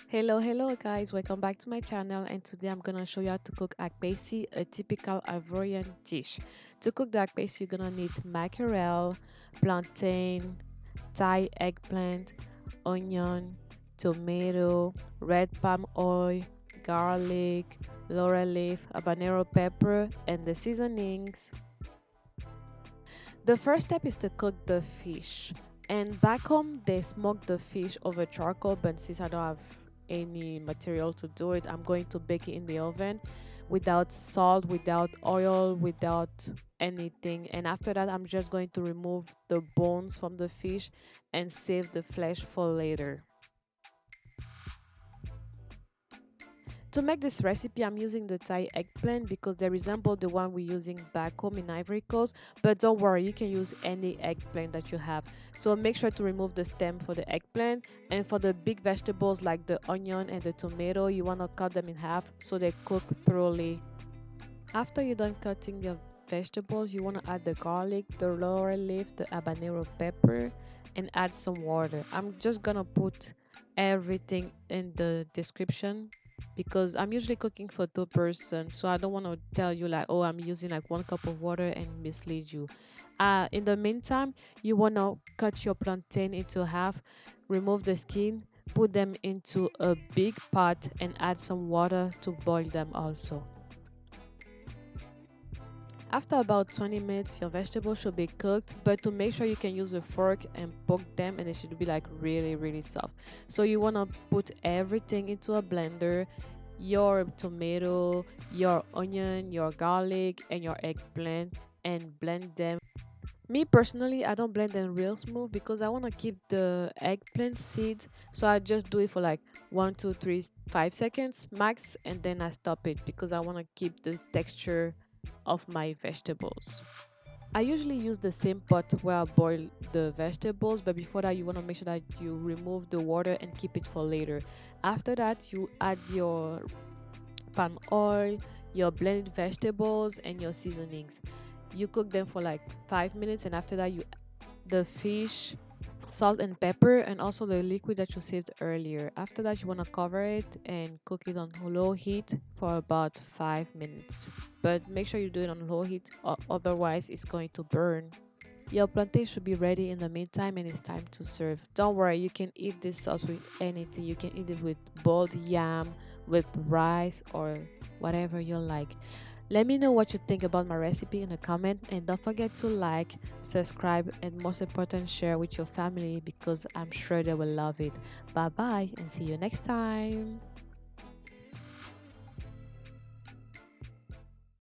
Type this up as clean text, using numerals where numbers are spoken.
Hello guys, welcome back to my channel, and today I'm gonna show you how to cook Akpessi, a typical Ivorian dish. To cook the Akpessi, you're gonna need mackerel, plantain, Thai eggplant, onion, tomato, red palm oil, garlic, laurel leaf, habanero pepper, and the seasonings. The first step is to cook the fish. And back home, they smoke the fish over charcoal, but since I don't have any material to do it, I'm going to bake it in the oven without salt, without oil, without anything. And after that, I'm just going to remove the bones from the fish and save the flesh for later. To make this recipe, I'm using the Thai eggplant because they resemble the one we're using back home in Ivory Coast. But don't worry, you can use any eggplant that you have. So make sure to remove the stem for the eggplant. And for the big vegetables like the onion and the tomato, you want to cut them in half so they cook thoroughly. After you're done cutting your vegetables, you want to add the garlic, the laurel leaf, the habanero pepper, and add some water. I'm just gonna put everything in the description because I'm usually cooking for two persons, so I don't want to tell you like, oh, I'm using like 1 cup of water and mislead you. In the meantime, you want to cut your plantain into half, remove the skin, put them into a big pot, and add some water to boil them also. After about 20 minutes, your vegetables should be cooked, but to make sure you can use a fork and poke them and it should be like really soft. So you want to put everything into a blender, your tomato, your onion, your garlic, and your eggplant, and blend them. Me personally, I don't blend them real smooth because I want to keep the eggplant seeds. So I just do it for like 1, 2, 3, 5 seconds max, and then I stop it because I want to keep the texture of my vegetables. I usually use the same pot where I boil the vegetables, but before that, you want to make sure that you remove the water and keep it for later. After that, you add your palm oil, your blended vegetables, and your seasonings. You cook them for like 5 minutes, and after that, you the fish, salt and pepper, and also the liquid that you saved earlier. After that, you want to cover it and cook it on low heat for about 5 minutes. But make sure you do it on low heat, otherwise it's going to burn. Your plantain should be ready in the meantime, and it's time to serve. Don't worry, you can eat this sauce with anything. You can eat it with boiled yam, with rice, or whatever you like. Let me know what you think about my recipe in a comment, and don't forget to like, subscribe, and most important, share with your family because I'm sure they will love it. Bye bye, and see you next time.